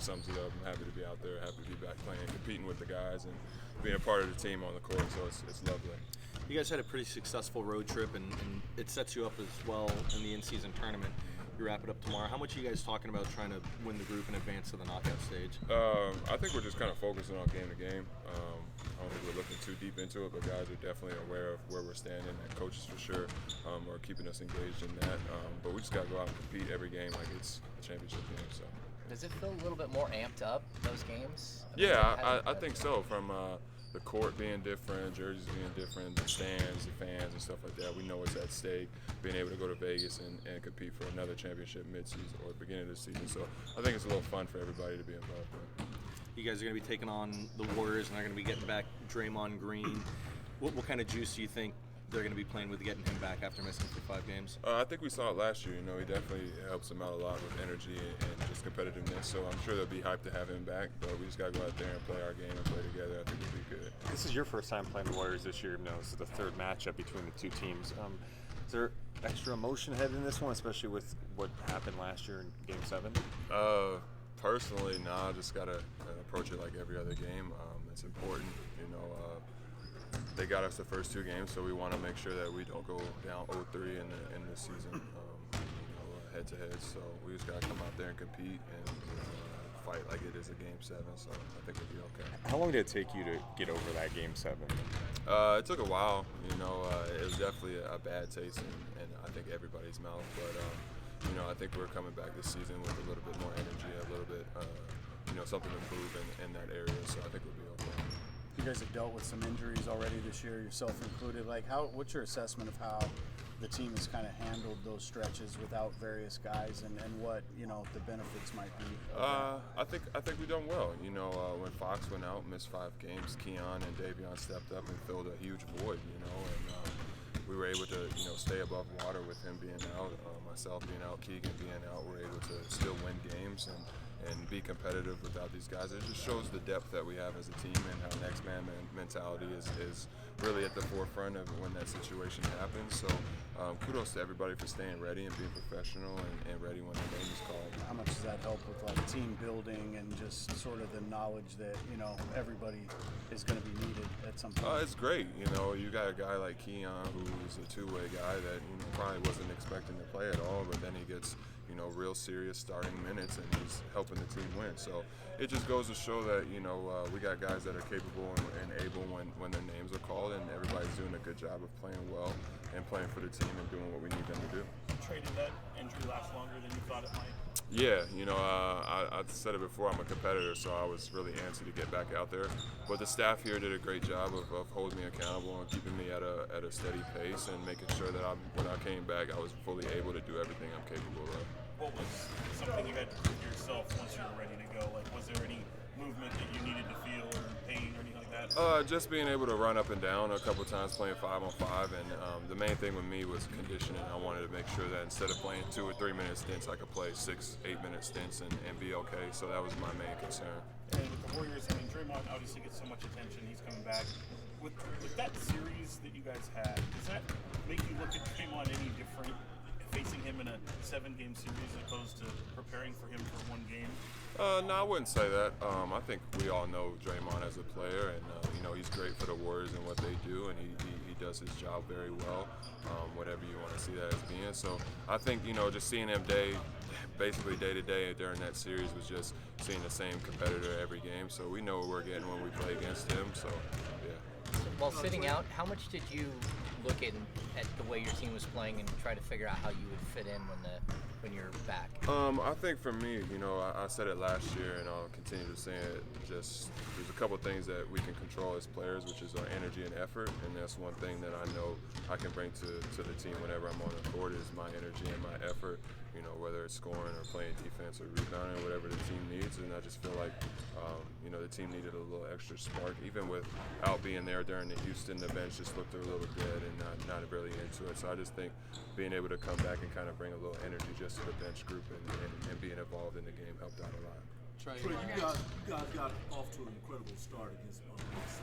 sums it up. I'm happy to be out there, happy to be back playing, competing with the guys, and being a part of the team on the court. So it's lovely. You guys had a pretty successful road trip, and it sets you up as well in the in-season tournament. You wrap it up tomorrow. How much are you guys talking about trying to win the group and advance to the knockout stage? I think we're just kind of focusing on game to game. I don't think we're looking too deep into it, but guys are definitely aware of where we're standing, and coaches for sure are keeping us engaged in that. But we just got to go out and compete every game like it's a championship game. So. Does it feel a little bit more amped up, those games? Yeah, I think so. From the court being different, jerseys being different, the stands, the fans, and stuff like that. We know what's at stake. Being able to go to Vegas and compete for another championship mid-season or beginning of the season. So I think it's a little fun for everybody to be involved in. You guys are going to be taking on the Warriors, and they're going to be getting back Draymond Green. What kind of juice do you think they're going to be playing with getting him back after missing for 5 games? I think we saw it last year. He definitely helps them out a lot with energy and just competitiveness. So I'm sure they'll be hyped to have him back. But we just got to go out there and play our game and play together. I think it'll be good. This is your first time playing the Warriors this year. This is the third matchup between the two teams. Is there extra emotion heading in this one, especially with what happened last year in Game 7? Personally, nah. I just got to approach it like every other game. It's important, They got us the first 2 games, so we want to make sure that we don't go down 0-3 in the season, head to head. So we just got to come out there and compete and fight like it is a Game 7. So I think we'll be okay. How long did it take you to get over that Game 7? It took a while. It was definitely a bad taste in I think everybody's mouth. But I think we're coming back this season with a little bit more energy, a little bit, something to prove in that area. So I think we'll be okay. You guys have dealt with some injuries already this year, yourself included. What's your assessment of how the team has kind of handled those stretches without various guys, and what the benefits might be? I think we've done well. When Fox went out, missed 5 games, Keon and Davion stepped up and filled a huge void. And we were able to stay above water with him being out, myself being out, Keegan being out. We're able to still win games and be competitive without these guys. It just shows the depth that we have as a team and how next man mentality is really at the forefront of when that situation happens. So kudos to everybody for staying ready and being professional and ready when the game is called. How much does that help with team building and just sort of the knowledge that everybody is going to be needed at some point? It's great. You got a guy like Keon who's a two-way guy that probably wasn't expecting to play at all, but then he gets real serious starting minutes, and he's helping the team win. So it just goes to show that, we got guys that are capable and able when their names are called, and everybody's doing a good job of playing well and playing for the team and doing what we need them to do. Trey, did that injury last longer than you thought it might? Yeah, I said it before, I'm a competitor, so I was really antsy to get back out there. But the staff here did a great job of holding me accountable and keeping me at a steady pace and making sure that when I came back, I was fully able to do everything I'm capable of. What was something you had to prove yourself once you were ready to go? Was there any movement that you needed to feel or pain or anything like that? Just being able to run up and down a couple times playing 5-on-5, and the main thing with me was conditioning. I wanted to make sure that instead of playing 2 or 3 minute stints, I could play 6-8 minute stints and be okay. So that was my main concern. And with the Warriors, Draymond obviously gets so much attention. He's coming back. With that series that you guys had, does that make you look at Draymond any different, facing him in a 7-game series as opposed to preparing for him for 1 game? No, I wouldn't say that. I think we all know Draymond as a player, and he's great for the Warriors and what they do, and he does his job very well, whatever you want to see that as being. So I think just seeing him basically day to day during that series was just seeing the same competitor every game. So we know what we're getting when we play against him. So yeah. While sitting out, how much did you look at the way your team was playing and try to figure out how you would fit in when you're back? I think for me, I said it last year and I'll continue to say it. Just there's a couple things that we can control as players, which is our energy and effort, and that's one thing that I know I can bring to the team whenever I'm on the court is my energy and my effort. Whether it's scoring or playing defense or rebounding, whatever the team needs, and I just feel like the team needed a little extra spark. Even without being there during the Houston, the bench just looked a little dead and not really into it. So I just think being able to come back and kind of bring a little energy just to the bench group and being involved in the game helped out a lot. Trey, you guys got off to an incredible start against Minnesota.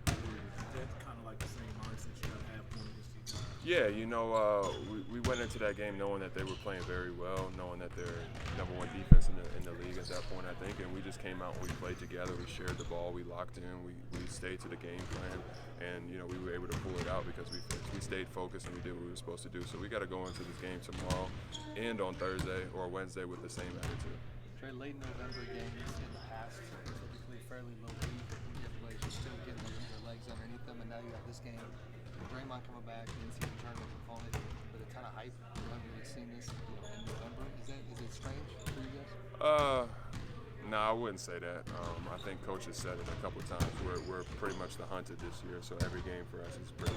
Is that kind of like the same mindset you got to have going against these Yeah, we went into that game knowing that they were playing very well, knowing that they're number one defense in the league at that point, I think, and we just came out and we played together. We shared the ball, we locked in, we stayed to the game plan, and we were able to pull it out because we stayed focused and we did what we were supposed to do. So we got to go into this game tomorrow and on Thursday or Wednesday with the same attitude. Trey, late November games in the past, typically fairly low lead. Everybody's just still getting their legs underneath them, and now you have this game. Draymond coming back, the NCAA tournament component with a ton of hype. We haven't really seen this in November. Is it strange for you guys? No, I wouldn't say that. I think Coach has said it a couple of times. We're pretty much the hunted this year, so every game for us is pretty.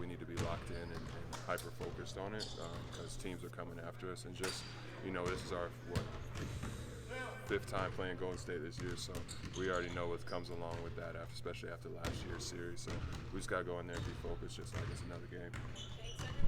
We need to be locked in and hyper focused on it because teams are coming after us, and just this is our fifth time playing Golden State this year, so we already know what comes along with that, especially after last year's series. So we just gotta go in there and be focused, just like it's another game.